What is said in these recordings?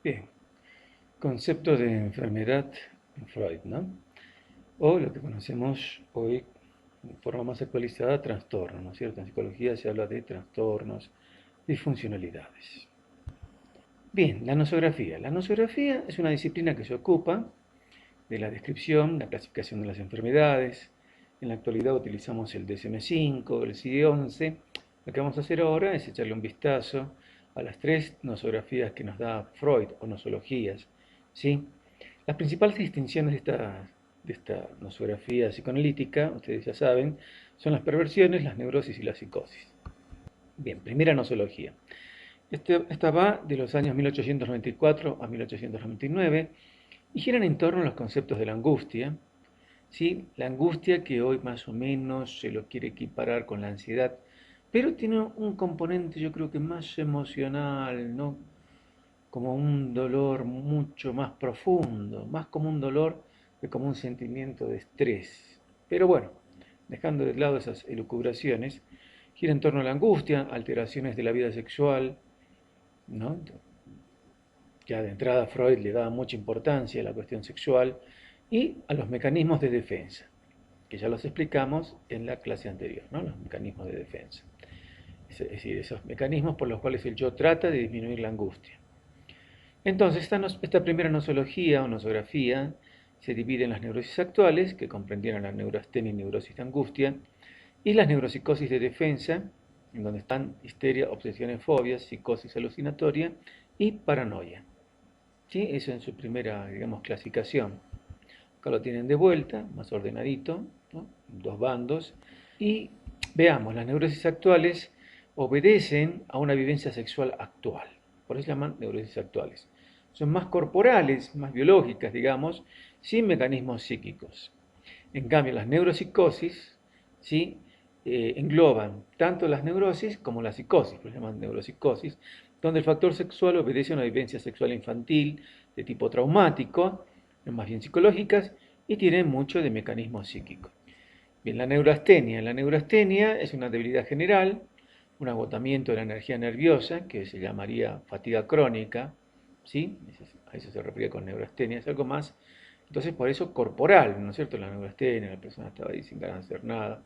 Bien, concepto de enfermedad en Freud, ¿no? O lo que conocemos hoy de forma más actualizada, trastorno, ¿no es cierto? En psicología se habla de trastornos, disfuncionalidades. Bien, la nosografía. La nosografía es una disciplina que se ocupa de la descripción, la clasificación de las enfermedades. En la actualidad utilizamos el DSM-5, el CIE-11. Lo que vamos a hacer ahora es echarle un vistazo a las tres nosografías que nos da Freud o nosologías, ¿sí? Las principales distinciones de esta nosografía psicoanalítica, ustedes ya saben, son las perversiones, las neurosis y la psicosis. Bien, primera nosología. Esta va de los años 1894 a 1899 y giran en torno a los conceptos de la angustia, ¿sí? La angustia que hoy más o menos se lo quiere equiparar con la ansiedad, pero tiene un componente yo creo que más emocional, ¿no? Como un dolor mucho más profundo, más como un dolor que como un sentimiento de estrés. Pero bueno, dejando de lado esas elucubraciones, gira en torno a la angustia, alteraciones de la vida sexual, ¿no? Ya de entrada Freud le daba mucha importancia a la cuestión sexual y a los mecanismos de defensa, que ya los explicamos en la clase anterior, ¿no? Los mecanismos de defensa. Es decir, esos mecanismos por los cuales el yo trata de disminuir la angustia. Entonces, esta primera nosología o nosografía se divide en las neurosis actuales, que comprendieron la neurastenia y neurosis de angustia, y las neuropsicosis de defensa, en donde están histeria, obsesiones, fobias, psicosis alucinatoria y paranoia. ¿Sí? Eso en su primera, digamos, clasificación. Acá lo tienen de vuelta, más ordenadito, ¿no? Dos bandos. Y veamos, las neurosis actuales obedecen a una vivencia sexual actual. Por eso se llaman neurosis actuales. Son más corporales, más biológicas, digamos, sin mecanismos psíquicos. En cambio, las neuropsicosis, ¿sí? Engloban tanto las neurosis como la psicosis, por eso se llaman neuropsicosis, donde el factor sexual obedece a una vivencia sexual infantil de tipo traumático, más bien psicológicas, y tienen mucho de mecanismo psíquico. Bien, la neurastenia. La neurastenia es una debilidad general, un agotamiento de la energía nerviosa, que se llamaría fatiga crónica, ¿sí? A eso se refiere con neurastenia, es algo más, entonces por eso corporal, ¿no es cierto? La neurastenia, la persona estaba ahí sin ganas de hacer nada.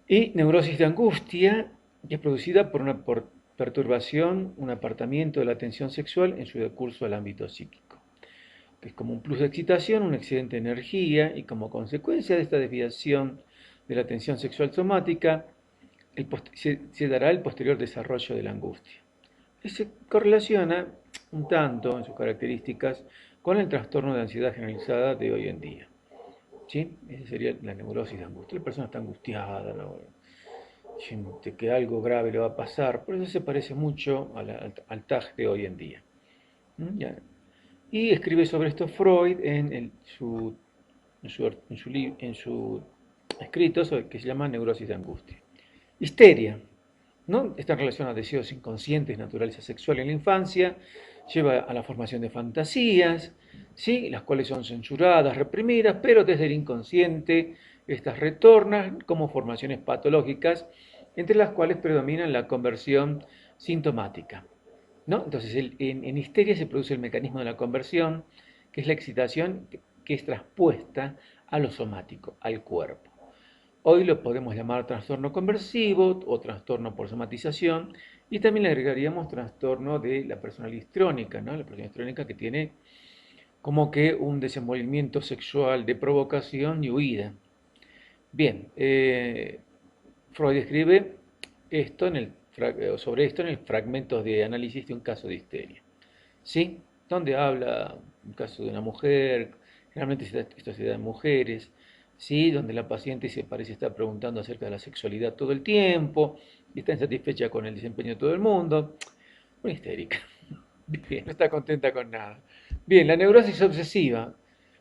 Y neurosis de angustia, que es producida por perturbación, un apartamiento de la atención sexual en su decurso al ámbito psíquico, que es como un plus de excitación, un excedente de energía, y como consecuencia de esta desviación de la atención sexual somática, se dará el posterior desarrollo de la angustia. Y se correlaciona un tanto en sus características con el trastorno de ansiedad generalizada de hoy en día. ¿Sí? Esa sería la neurosis de angustia. La persona está angustiada, ¿no? Siente que algo grave le va a pasar. Por eso se parece mucho al TAG de hoy en día. ¿Mm? Ya. Y escribe sobre esto Freud en su escrito que se llama Neurosis de Angustia. Histeria, ¿no? Está en relación a deseos inconscientes, naturaleza sexual en la infancia, lleva a la formación de fantasías, ¿sí? Las cuales son censuradas, reprimidas, pero desde el inconsciente estas retornan como formaciones patológicas, entre las cuales predominan la conversión sintomática, ¿no? Entonces, en histeria se produce el mecanismo de la conversión, que es la excitación que es traspuesta a lo somático, al cuerpo. Hoy lo podemos llamar trastorno conversivo o trastorno por somatización, y también le agregaríamos trastorno de la personalidad histrónica, ¿no? La personalidad histrónica que tiene como que un desenvolvimiento sexual de provocación y huida. Bien, Freud escribe sobre esto en el fragmento de análisis de un caso de histeria, ¿sí? Donde habla un caso de una mujer, generalmente esto se da en mujeres, ¿sí? Donde la paciente se parece estar preguntando acerca de la sexualidad todo el tiempo y está insatisfecha con el desempeño de todo el mundo. Una histérica. Bien, no está contenta con nada. Bien, la neurosis obsesiva.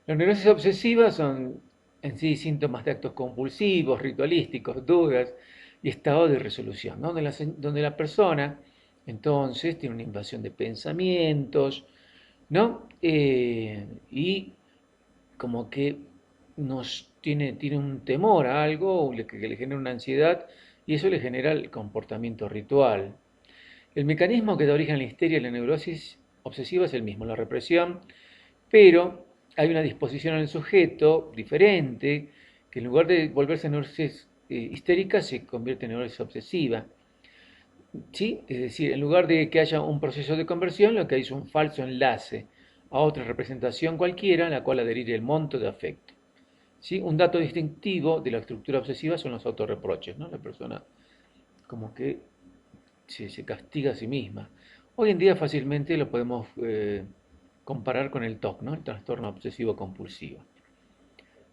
Las neurosis obsesivas son en sí síntomas de actos compulsivos, ritualísticos, dudas y estado de resolución, ¿no? Donde la persona entonces tiene una invasión de pensamientos, ¿no? Y como que tiene un temor a algo que le genera una ansiedad y eso le genera el comportamiento ritual. El mecanismo que da origen a la histeria y la neurosis obsesiva es el mismo, la represión, pero hay una disposición en el sujeto diferente, que en lugar de volverse neurosis histérica se convierte en neurosis obsesiva. ¿Sí? Es decir, en lugar de que haya un proceso de conversión, lo que hay es un falso enlace a otra representación cualquiera, en la cual adherir el monto de afecto. ¿Sí? Un dato distintivo de la estructura obsesiva son los autorreproches, ¿no? La persona como que se castiga a sí misma. Hoy en día fácilmente lo podemos comparar con el TOC, ¿no? El trastorno obsesivo compulsivo.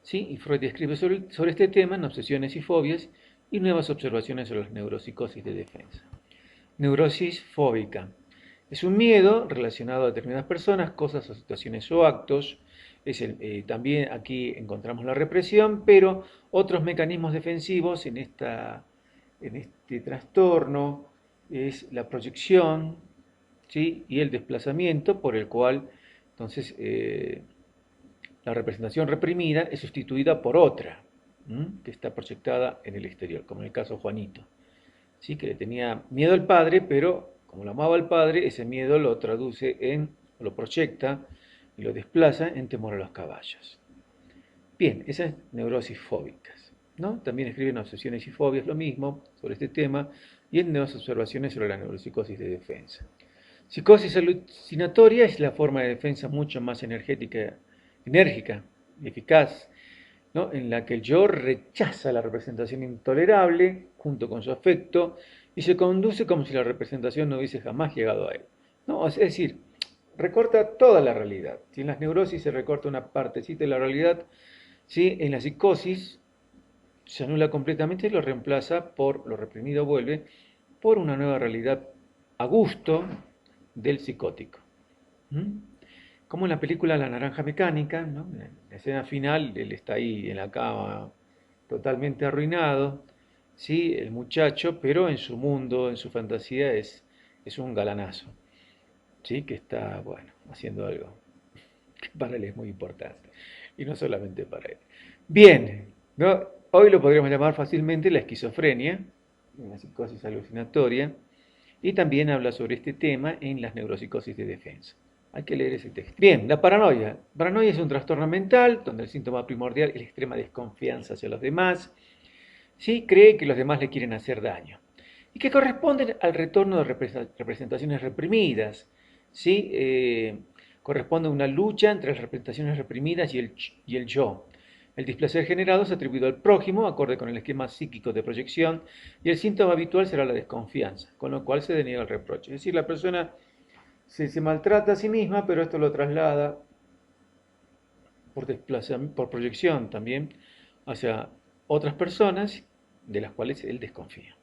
¿Sí? Y Freud escribe sobre este tema en Obsesiones y Fobias y nuevas observaciones sobre las neuropsicosis de defensa. Neurosis fóbica. Es un miedo relacionado a determinadas personas, cosas o situaciones o actos. También aquí encontramos la represión, pero otros mecanismos defensivos en este trastorno es la proyección, ¿sí? Y el desplazamiento, por el cual entonces la representación reprimida es sustituida por otra, que está proyectada en el exterior, como en el caso Juanito. ¿Sí? Que le tenía miedo al padre, pero como lo amaba al padre, ese miedo lo traduce lo proyecta y lo desplaza en temor a los caballos. Bien, esas neurosis fóbicas, ¿no? También escriben Obsesiones y Fobias lo mismo sobre este tema y en Nuevas Observaciones sobre la neuropsicosis de defensa. Psicosis alucinatoria es la forma de defensa mucho más enérgica y eficaz, ¿no? En la que el yo rechaza la representación intolerable junto con su afecto y se conduce como si la representación no hubiese jamás llegado a él, ¿no? Es decir, recorta toda la realidad. Si en las neurosis se recorta una partecita de la realidad, ¿sí? En la psicosis se anula completamente y lo reemplaza lo reprimido vuelve, por una nueva realidad a gusto del psicótico. ¿Mm? Como en la película La Naranja Mecánica, ¿no? En la escena final, él está ahí en la cama, totalmente arruinado, ¿sí? El muchacho, pero en su mundo, en su fantasía, es un galanazo, ¿sí? Que está, bueno, haciendo algo que para él es muy importante, y no solamente para él. Bien, ¿no? Hoy lo podríamos llamar fácilmente la esquizofrenia, una psicosis alucinatoria, y también habla sobre este tema en las neuropsicosis de defensa. Hay que leer ese texto. Bien, la paranoia. Paranoia es un trastorno mental donde el síntoma primordial es la extrema desconfianza hacia los demás. ¿Sí? Cree que los demás le quieren hacer daño. Y que corresponden al retorno de representaciones reprimidas. ¿Sí? Corresponde a una lucha entre las representaciones reprimidas y el yo. El displacer generado es atribuido al prójimo, acorde con el esquema psíquico de proyección, y el síntoma habitual será la desconfianza, con lo cual se deniega el reproche. Es decir, la persona se maltrata a sí misma, pero esto lo traslada por proyección también hacia otras personas de las cuales él desconfía.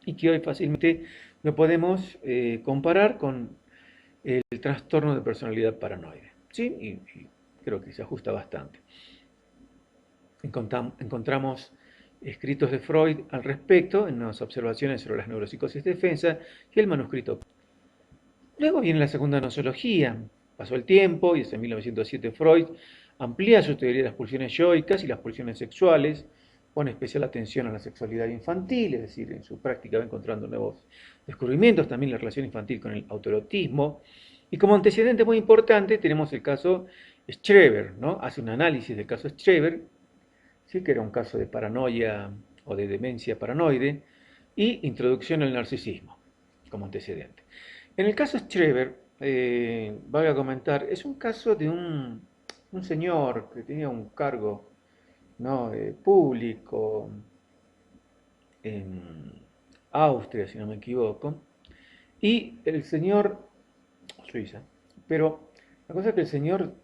Y que hoy fácilmente lo podemos comparar con el trastorno de personalidad paranoide. ¿Sí? Y creo que se ajusta bastante. Encontramos escritos de Freud al respecto en las observaciones sobre las neuropsicosis de defensa y el manuscrito. Luego viene la segunda nosología. Pasó el tiempo y desde 1907 Freud amplía su teoría de las pulsiones yoicas y las pulsiones sexuales, pone especial atención a la sexualidad infantil, es decir, en su práctica va encontrando nuevos descubrimientos, también la relación infantil con el autoerotismo. Y como antecedente muy importante tenemos el caso Schreber, ¿no? Hace un análisis del caso Schreber, ¿sí? Que era un caso de paranoia o de demencia paranoide, y introducción al narcisismo como antecedente. En el caso Schreber, voy a comentar, es un caso de un señor que tenía un cargo, ¿no? Público en Austria, si no me equivoco, y el señor, Suiza, pero la cosa es que el señor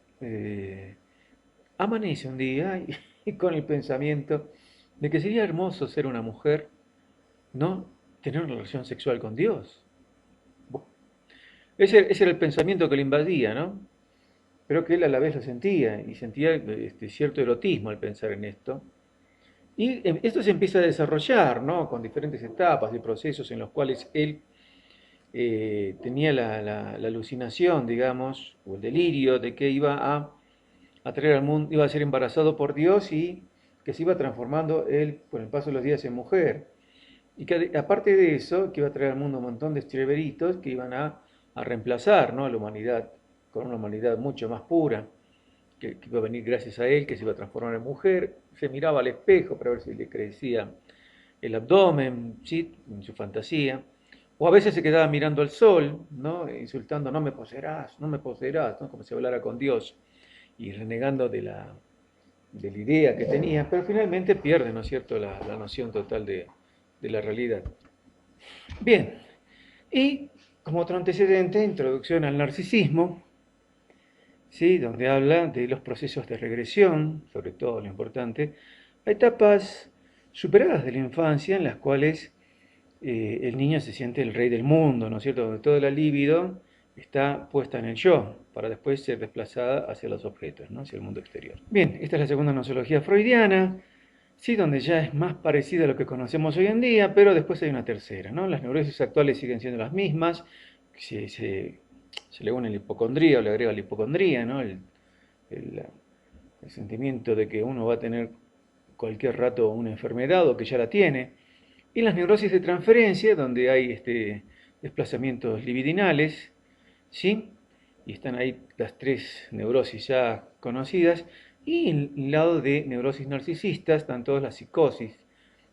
amanece un día y con el pensamiento de que sería hermoso ser una mujer, ¿no? Tener una relación sexual con Dios. Ese era el pensamiento que le invadía, ¿no? Pero que él a la vez lo sentía, y sentía cierto erotismo al pensar en esto. Y esto se empieza a desarrollar, ¿no? Con diferentes etapas y procesos en los cuales él tenía la alucinación, digamos, o el delirio de que iba a traer al mundo, iba a ser embarazado por Dios y que se iba transformando él con el paso de los días en mujer. Y que aparte de eso, que iba a traer al mundo un montón de estreberitos que iban a a reemplazar, ¿no?, a la humanidad con una humanidad mucho más pura, que iba a venir gracias a él, que se iba a transformar en mujer. Se miraba al espejo para ver si le crecía el abdomen, ¿sí?, en su fantasía. O a veces se quedaba mirando al sol, ¿no?, insultando, no me poseerás, ¿no?, como si hablara con Dios y renegando de la idea que tenía, pero finalmente pierde, ¿no es cierto?, la noción total de la realidad. Bien, y como otro antecedente, introducción al narcisismo, ¿sí?, donde habla de los procesos de regresión, sobre todo lo importante, a etapas superadas de la infancia en las cuales el niño se siente el rey del mundo, ¿no es cierto?, donde toda la libido está puesta en el yo, para después ser desplazada hacia los objetos, ¿no?, hacia el mundo exterior. Bien, esta es la segunda nosología freudiana, sí, donde ya es más parecida a lo que conocemos hoy en día, pero después hay una tercera, ¿no? Las neurosis actuales siguen siendo las mismas, se le une la hipocondría o le agrega la hipocondría, ¿no? El- el sentimiento de que uno va a tener cualquier rato una enfermedad o que ya la tiene. Y las neurosis de transferencia, donde hay desplazamientos libidinales, ¿sí? Y están ahí las tres neurosis ya conocidas. Y en el lado de neurosis narcisistas están todas las psicosis,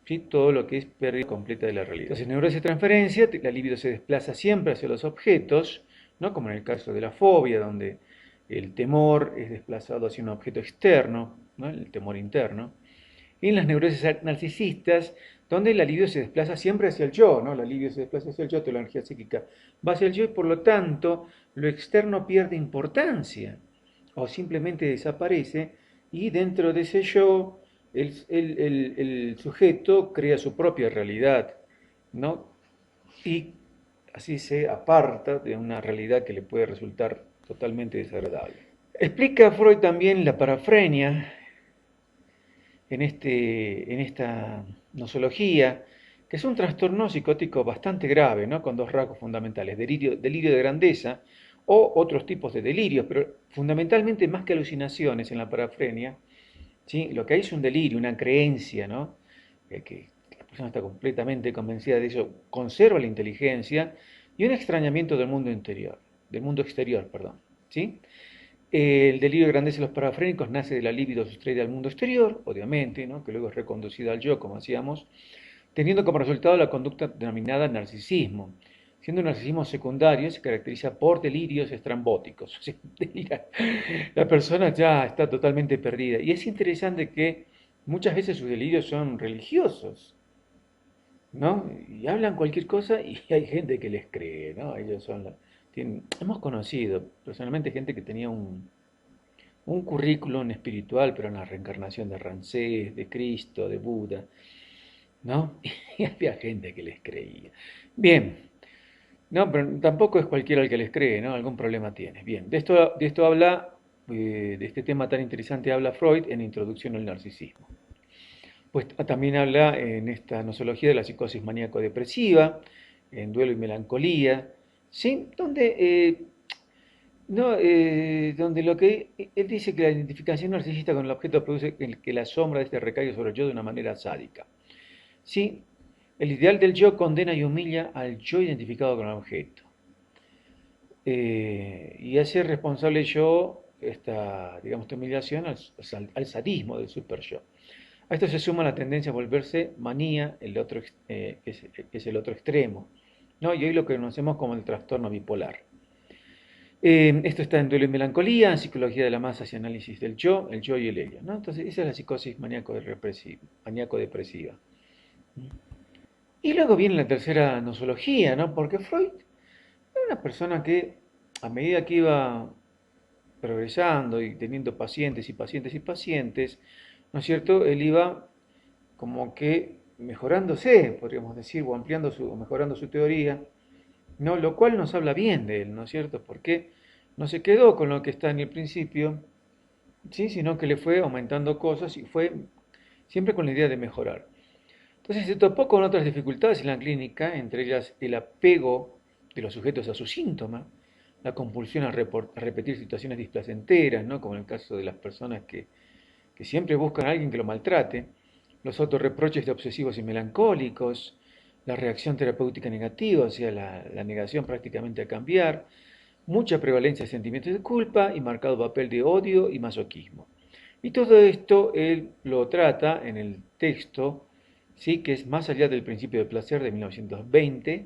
¿sí?, todo lo que es pérdida completa de la realidad. Entonces, neurosis de transferencia, la libido se desplaza siempre hacia los objetos, ¿no?, como en el caso de la fobia, donde el temor es desplazado hacia un objeto externo, ¿no?, el temor interno. Y en las neurosis narcisistas, donde la libido se desplaza siempre hacia el yo, ¿no? La libido se desplaza hacia el yo, toda la energía psíquica va hacia el yo y por lo tanto lo externo pierde importancia o simplemente desaparece y dentro de ese yo el sujeto crea su propia realidad, ¿no? Y así se aparta de una realidad que le puede resultar totalmente desagradable. Explica Freud también la parafrenia en esta nosología, que es un trastorno psicótico bastante grave, ¿no?, con dos rasgos fundamentales, delirio de grandeza o otros tipos de delirios, pero fundamentalmente más que alucinaciones en la parafrenia, ¿sí?, lo que hay es un delirio, una creencia, ¿no?, que la persona está completamente convencida de eso, conserva la inteligencia y un extrañamiento del mundo exterior, perdón, ¿sí? El delirio de grandeza de los parafrénicos nace de la libido sustraída al mundo exterior, obviamente, ¿no?, que luego es reconducida al yo, como hacíamos, teniendo como resultado la conducta denominada narcisismo. Siendo un narcisismo secundario, se caracteriza por delirios estrambóticos. O sea, la persona ya está totalmente perdida. Y es interesante que muchas veces sus delirios son religiosos, ¿no? Y hablan cualquier cosa y hay gente que les cree, ¿no? Ellos son hemos conocido personalmente gente que tenía un currículum espiritual, pero en la reencarnación de Ramsés, de Cristo, de Buda, ¿no? Y había gente que les creía. Bien, no, pero tampoco es cualquiera el que les cree, ¿no? Algún problema tiene. Bien, de esto habla, de este tema tan interesante habla Freud en Introducción al Narcisismo. Pues también habla en esta nosología de la psicosis maníaco-depresiva, en Duelo y Melancolía, ¿sí? Donde no, donde lo que él dice que la identificación narcisista con el objeto produce que la sombra de este recaiga sobre el yo de una manera sádica. Sí, el ideal del yo condena y humilla al yo identificado con el objeto. Y hace responsable yo digamos, esta humillación al sadismo del super yo. A esto se suma la tendencia a volverse manía, que es el otro extremo, ¿no? Y hoy lo que conocemos como el trastorno bipolar. Esto está en Duelo y Melancolía, en Psicología de la Masa y Análisis del Yo, el Yo y el Ello, ¿no? Entonces, esa es la psicosis maníaco-depresiva. Y luego viene la tercera nosología, ¿no? Porque Freud era una persona que, a medida que iba progresando y teniendo pacientes y pacientes y pacientes, ¿no es cierto? Él iba como que mejorándose, podríamos decir, o ampliando o mejorando su teoría, ¿no? Lo cual nos habla bien de él, ¿no es cierto? Porque no se quedó con lo que está en el principio, ¿sí?, sino que le fue aumentando cosas y fue siempre con la idea de mejorar. Entonces se topó con otras dificultades en la clínica, entre ellas el apego de los sujetos a su síntoma, la compulsión a repetir situaciones displacenteras, ¿no?, como en el caso de las personas que siempre buscan a alguien que lo maltrate, los autorreproches de obsesivos y melancólicos, la reacción terapéutica negativa, o sea, la negación prácticamente a cambiar, mucha prevalencia de sentimientos de culpa y marcado papel de odio y masoquismo. Y todo esto él lo trata en el texto, ¿sí? Que es Más allá del principio de placer de 1920,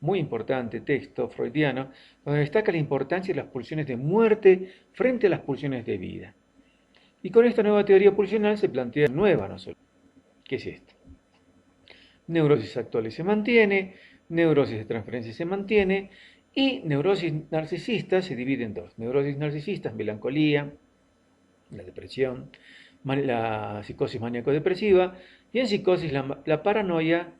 muy importante texto freudiano, donde destaca la importancia de las pulsiones de muerte frente a las pulsiones de vida. Y con esta nueva teoría pulsional se plantea nueva nosotros. ¿Qué es esto? Neurosis actuales se mantiene, neurosis de transferencia se mantiene y neurosis narcisistas se divide en dos. Neurosis narcisistas, melancolía, la depresión, la psicosis maníaco-depresiva y en psicosis la paranoia,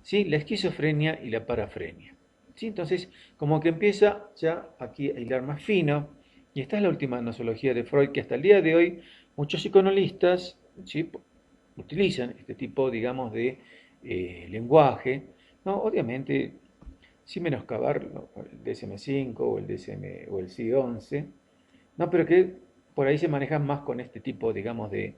¿sí? La esquizofrenia y la parafrenia. ¿Sí? Entonces, como que empieza ya aquí a hilar más fino, y esta es la última nosología de Freud que hasta el día de hoy muchos psicoanalistas, ¿sí? Utilizan este tipo, digamos, de lenguaje, ¿no? Obviamente, sin menoscabar, ¿no? El DSM-5 o el DSM o el C11, ¿no? Pero que por ahí se manejan más con este tipo, digamos, de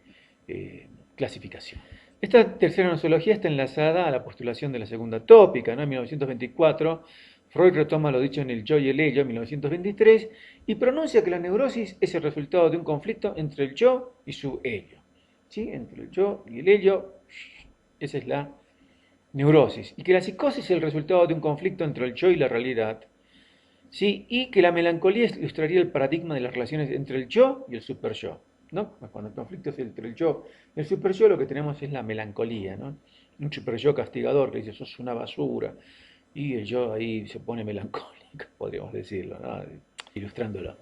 clasificación. Esta tercera nosología está enlazada a la postulación de la segunda tópica, ¿no? En 1924, Freud retoma lo dicho en El yo y el ello, en 1923, y pronuncia que la neurosis es el resultado de un conflicto entre el yo y su ello. ¿Sí? Entre el yo y el ello, esa es la neurosis. Y que la psicosis es el resultado de un conflicto entre el yo y la realidad. ¿Sí? Y que la melancolía ilustraría el paradigma de las relaciones entre el yo y el superyo. ¿No? Cuando el conflicto es entre el yo y el superyo, lo que tenemos es la melancolía, ¿no? Un superyo castigador que dice, sos una basura, y el yo ahí se pone melancólico, podríamos decirlo, ¿no? Ilustrándolo.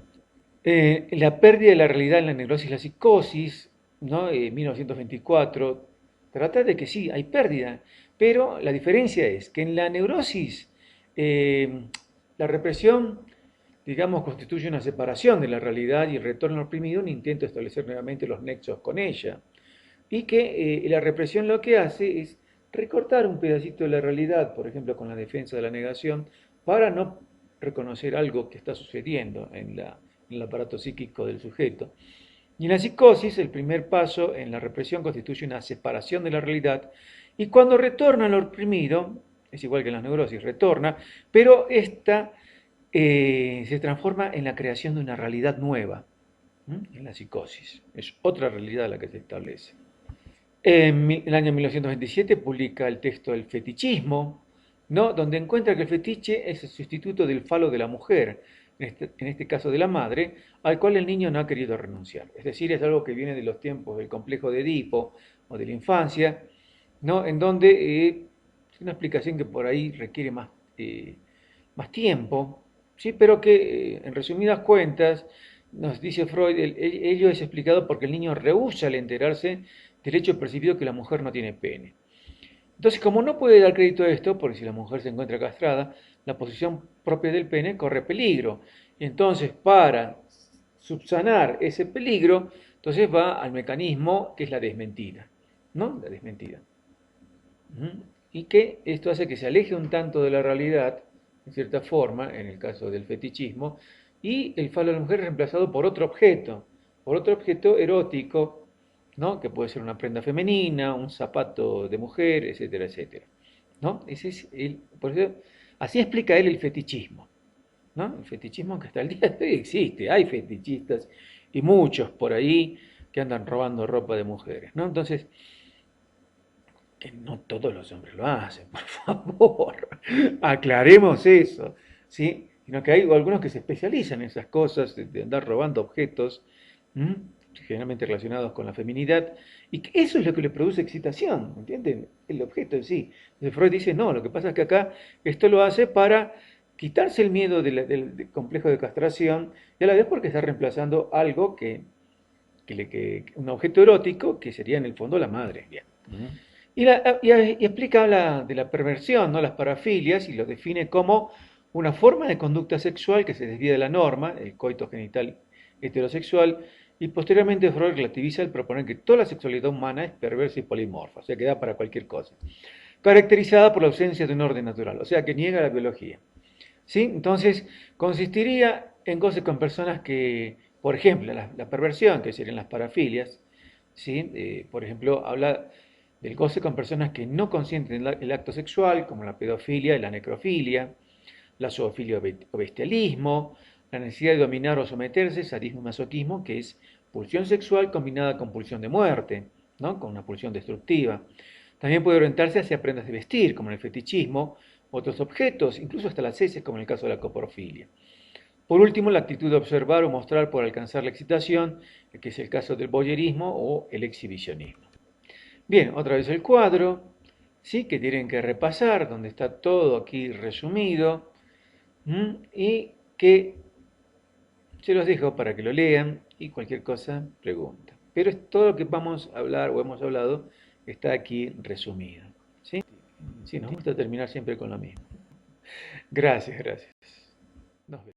La pérdida de la realidad en la neurosis y la psicosis, ¿no? 1924, trata de que sí, hay pérdida, pero la diferencia es que en la neurosis la represión, digamos, constituye una separación de la realidad y el retorno al oprimido, un intento de establecer nuevamente los nexos con ella. Y que la represión lo que hace es recortar un pedacito de la realidad, por ejemplo, con la defensa de la negación, para no reconocer algo que está sucediendo en el aparato psíquico del sujeto. Y en la psicosis, el primer paso en la represión constituye una separación de la realidad, y cuando retorna al oprimido, es igual que en las neurosis, retorna, pero esta se transforma en la creación de una realidad nueva, en la psicosis. Es otra realidad la que se establece. En el año 1927 publica el texto El fetichismo, ¿no? Donde encuentra que el fetiche es el sustituto del falo de la mujer, en este caso de la madre, al cual el niño no ha querido renunciar. Es decir, es algo que viene de los tiempos del complejo de Edipo o de la infancia, ¿no? En donde es una explicación que por ahí requiere más tiempo, ¿sí? Pero que en resumidas cuentas nos dice Freud, ello es explicado porque el niño rehúsa al enterarse del hecho percibido que la mujer no tiene pene. Entonces, como no puede dar crédito a esto, porque si la mujer se encuentra castrada, la posición propia del pene corre peligro. Y entonces, para subsanar ese peligro, entonces va al mecanismo que es la desmentida, ¿no? La desmentida. Y que esto hace que se aleje un tanto de la realidad, en cierta forma, en el caso del fetichismo, y el falo de la mujer es reemplazado por otro objeto erótico, ¿no? Que puede ser una prenda femenina, un zapato de mujer, etcétera, etcétera. ¿No? Ese es por eso, así explica él el fetichismo, ¿no? El fetichismo que hasta el día de hoy existe, hay fetichistas y muchos por ahí que andan robando ropa de mujeres, ¿no? Entonces, que no todos los hombres lo hacen, por favor, aclaremos eso, ¿sí? Sino que hay algunos que se especializan en esas cosas, de andar robando objetos, ¿m? Generalmente relacionados con la feminidad, y que eso es lo que le produce excitación, ¿entienden? El objeto en sí. Entonces Freud dice, no, lo que pasa es que acá esto lo hace para quitarse el miedo del complejo de castración, y a la vez porque está reemplazando algo un objeto erótico que sería en el fondo la madre. Bien. Y explica de la perversión, ¿no? Las parafilias, y lo define como una forma de conducta sexual que se desvía de la norma, el coito genital heterosexual, y posteriormente Freud relativiza al proponer que toda la sexualidad humana es perversa y polimorfa, o sea que da para cualquier cosa, caracterizada por la ausencia de un orden natural, o sea que niega la biología. ¿Sí? Entonces, consistiría en cosas con personas que, por ejemplo, la perversión, que serían las parafilias, ¿sí? Por ejemplo, habla el goce con personas que no consienten el acto sexual, como la pedofilia y la necrofilia, la zoofilia o bestialismo, la necesidad de dominar o someterse, sadismo y masoquismo, que es pulsión sexual combinada con pulsión de muerte, ¿no? Con una pulsión destructiva. También puede orientarse hacia prendas de vestir, como en el fetichismo, otros objetos, incluso hasta las heces, como en el caso de la coprofilia. Por último, la actitud de observar o mostrar por alcanzar la excitación, que es el caso del voyerismo o el exhibicionismo. Bien, otra vez el cuadro, ¿sí? Que tienen que repasar, donde está todo aquí resumido, y que se los dejo para que lo lean y cualquier cosa pregunta. Pero todo lo que vamos a hablar o hemos hablado está aquí resumido. ¿Sí? Sí, nos gusta terminar siempre con lo mismo. Gracias, gracias. Nos vemos.